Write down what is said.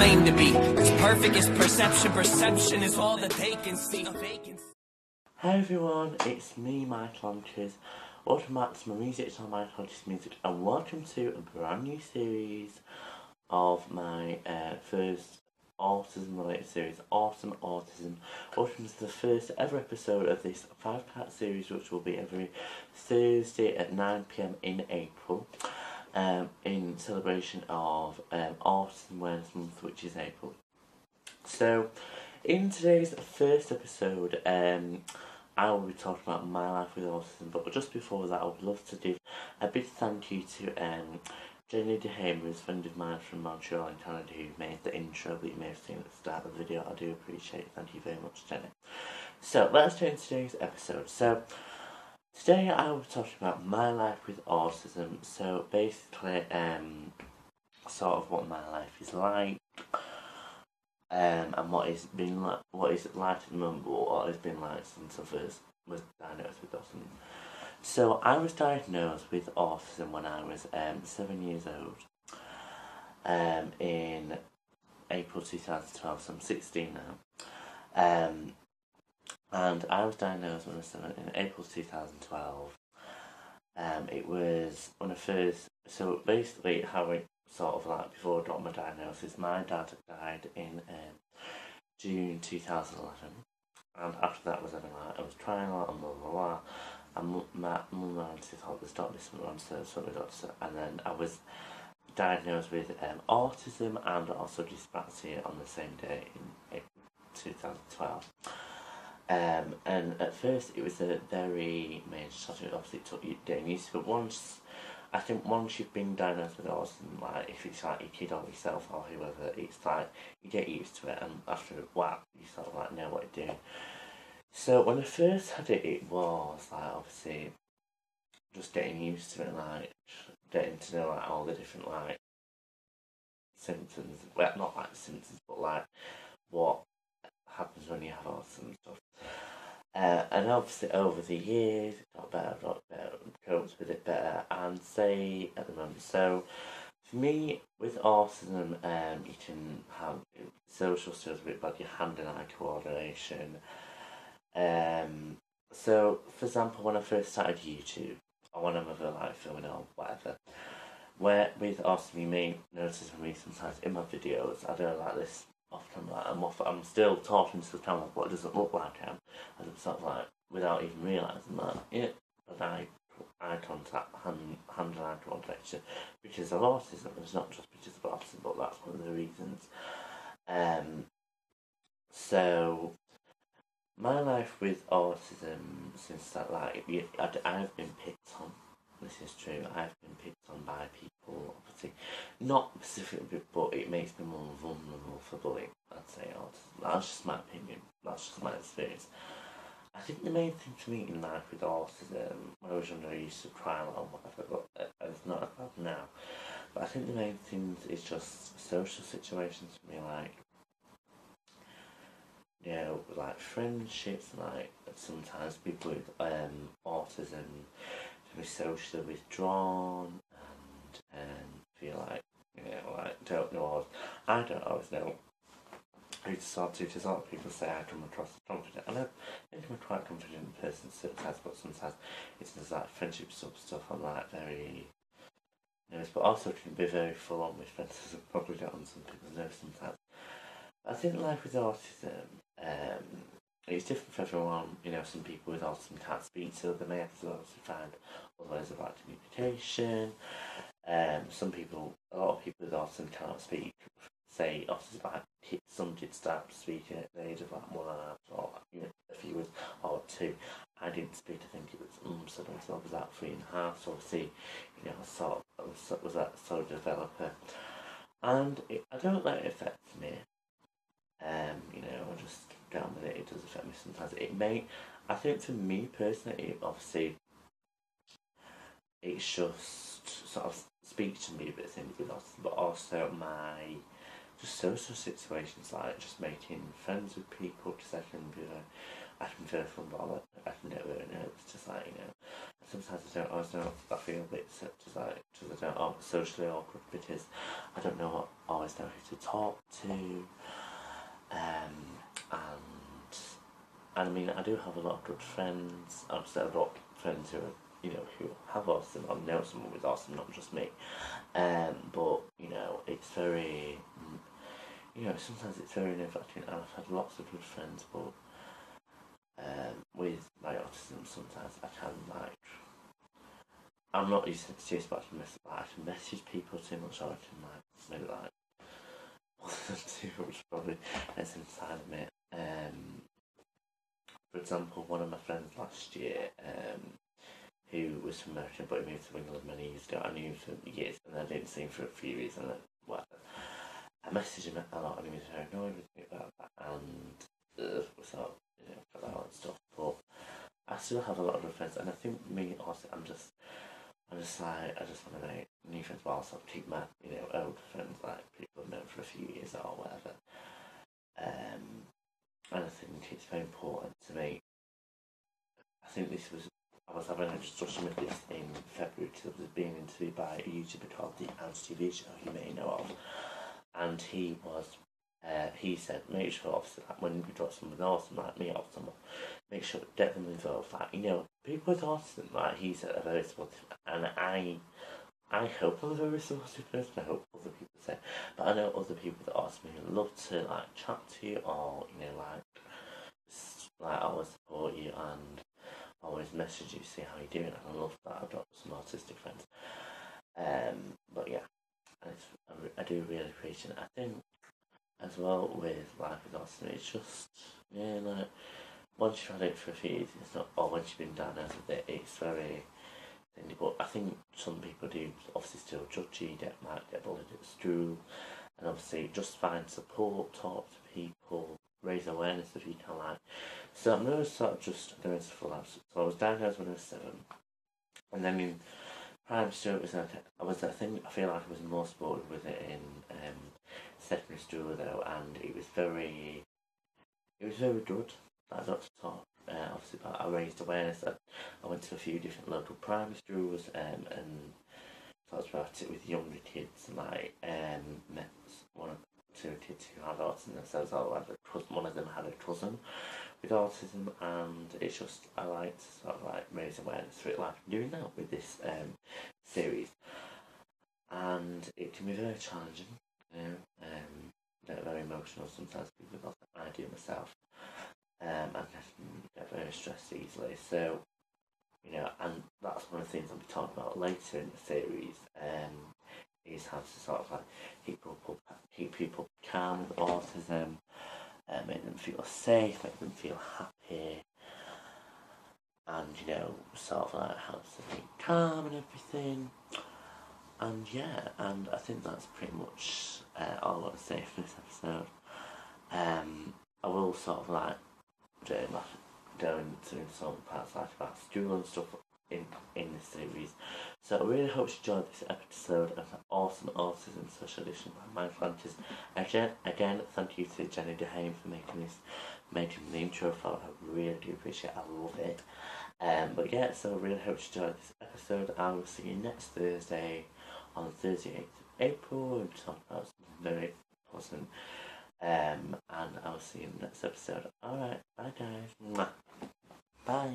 claim to be. It's perfect, it's perception. Perception is all that they can see. Hi everyone, it's me, Michael Anchors, Automax, my music channel, Michael Anchors Music, and welcome to a brand new series of my first autism related series, Autism. Autism is the first ever episode of this 5-part series, which will be every Thursday at 9 PM in April, in celebration of Autism Awareness Month, which is April. So, in today's first episode, I will be talking about my life with autism, but just before that I would love to give a big thank you to Jenny DeHamer, who's a friend of mine from Montreal in Canada, who made the intro that you may have seen at the start of the video. I do appreciate it, thank you very much, Jenny. So let's turn to today's episode. So today I will be talking about my life with autism, so basically sort of what my life is like, and what it's been like, what is it like at the moment, but what it's been like since I first was diagnosed with autism. So I was diagnosed with autism when I was 7 years old, in April 2012, so I'm 16 now, and I was diagnosed when I was 7 in April 2012. It was when I first, so basically how it sort of like before I got my diagnosis, my dad died in June 2011, and after that was everything like I was trying a lot and blah blah blah, and my mum and auntie thought there's not this one, so we got to, and then I was diagnosed with autism and also dyspraxia on the same day in April 2012. And at first it was a very major shock. Obviously it took you getting used to it, but I think once you've been diagnosed with autism, like if it's like your kid or yourself or whoever, it's like you get used to it, and after a while you sort of like know what you're doing. So when I first had it, it was like obviously just getting used to it, like getting to know like all the different like symptoms. Well, not like symptoms, but like what happens when you have autism and stuff. And obviously over the years it got better, coped with it better, and say at the moment. So for me with autism, you can have social skills a bit bad, your hand and eye coordination. So for example, when I first started YouTube, or when I'm ever like filming or whatever, where with autism you may notice me sometimes in my videos I don't like this off camera, I'm still talking to the camera, but it doesn't look like I am, and I'm sort of like, without even realising that, yeah, but eye contact, hand and eye coordination, because of autism. It's not just because of autism, but that's one of the reasons. So my life with autism since that, like, I've been picked on. This is true. I've been picked on by people, obviously, not specifically, but it makes me more vulnerable for bullying, I'd say. That's just my opinion. That's just my experience. I think the main thing for me in life with autism, when I was younger, I used to cry a lot and whatever, but it's not as bad now. But I think the main thing is just social situations for me, like, you know, like friendships, like sometimes people with autism be socially withdrawn and feel like, you know, like I don't always know who to talk to, because a lot of people say I come across as confident, and I think I'm a quite confident person sometimes, but sometimes it's just like friendship stuff I'm like very nervous, but also can be very full on with friends, as I've probably got on some people's nerves sometimes. I think life with autism, it's different for everyone. You know, some people with autism can't speak, so they may have to obviously find other ways of like communication. A lot of people with autism can't speak. Say autism, like some kids start to speak at the age of like 1.5 or a few years or 2. I didn't speak. I think it was so I was about 3.5. So obviously, you know, I was that sort of developer, and I don't let it affect me. You know, I just get on with it. It does affect me sometimes. I think for me personally, obviously, it's just sort of speaks to me a bit things with autism, but also my just social situations, like just making friends with people, because I can feel fun, but I can get very nervous, just like, you know, sometimes I don't always know. I feel a bit just like I don't socially awkward because I don't know always know who to talk to, and I mean I do have a lot of good friends. I've said a lot of friends who are, who have autism or know someone with autism, not just me. But it's very, sometimes it's very nerve-wracking, and I've had lots of good friends, but with my autism, sometimes I can I'm not used to serious, but I can message people too much, or I can maybe too much probably that's inside of me. For example, one of my friends last year, who was from America but he moved to England many years ago. I knew him for years and I didn't see him for a few years, and then whatever. I messaged him a lot and he was very annoyed with me about that, and we sort of, fell out and stuff. But I still have a lot of good friends, and I think me also, I'm just like, I just want to make new friends, but also keep my, old friends, like people I've known for a few years or whatever. And I think it's very important to me. I think I was having a discussion with this in February because I was being interviewed by a YouTuber called the TV Show, you may know of, and he said, make sure obviously like when you got someone awesome like me or someone, make sure to get them involved. Like, people with autism, like he said, are very supportive, and I hope I'm a very supportive person. I hope other people say, but I know other people with autism who love to like chat to you, or like always support you and always message you, see how you're doing. And I love that. I've got some autistic friends. But yeah, I do really appreciate it. I think as well with life with autism, it's just like once you've had it for a few years, it's not, or once you've been diagnosed with it, it's very. But I think some people do obviously still judge you, might get bullied at school, and obviously just find support, talk to people, raise awareness if you can. So I'm really sort of just going to full life. So I was diagnosed when I was 7, and then in primary school it was okay. I feel like I was more supported with it in secondary school though, and it was very good. I got to talk, obviously, but I raised awareness. I went to a few different local primary schools and talked about it with younger kids, and met one or two kids who had autism themselves, or one of them had a cousin with autism, and it's just, I like to sort of raise awareness for it, like I'm doing now with this series, and it can be very challenging, very emotional sometimes, because I do myself. And I can get very stressed easily. So, and that's one of the things I'll be talking about later in the series, is how to sort of keep people calm with autism, make them feel safe, make them feel happy, and, sort of how to be calm and everything. And yeah, and I think that's pretty much all I want to say for this episode. I will sort of going to some parts about school and stuff in this series. So I really hope you enjoyed this episode of the Awesome Autism Special Edition by Mind Flanches. Again, thank you to Jenny DeHane for making the intro for it. I really do appreciate it. I love it. But yeah, so I really hope you enjoyed this episode. I will see you next Thursday on the 38th of April and talk about something very important. And I'll see you in the next episode. Alright, bye guys. Mwah. Bye.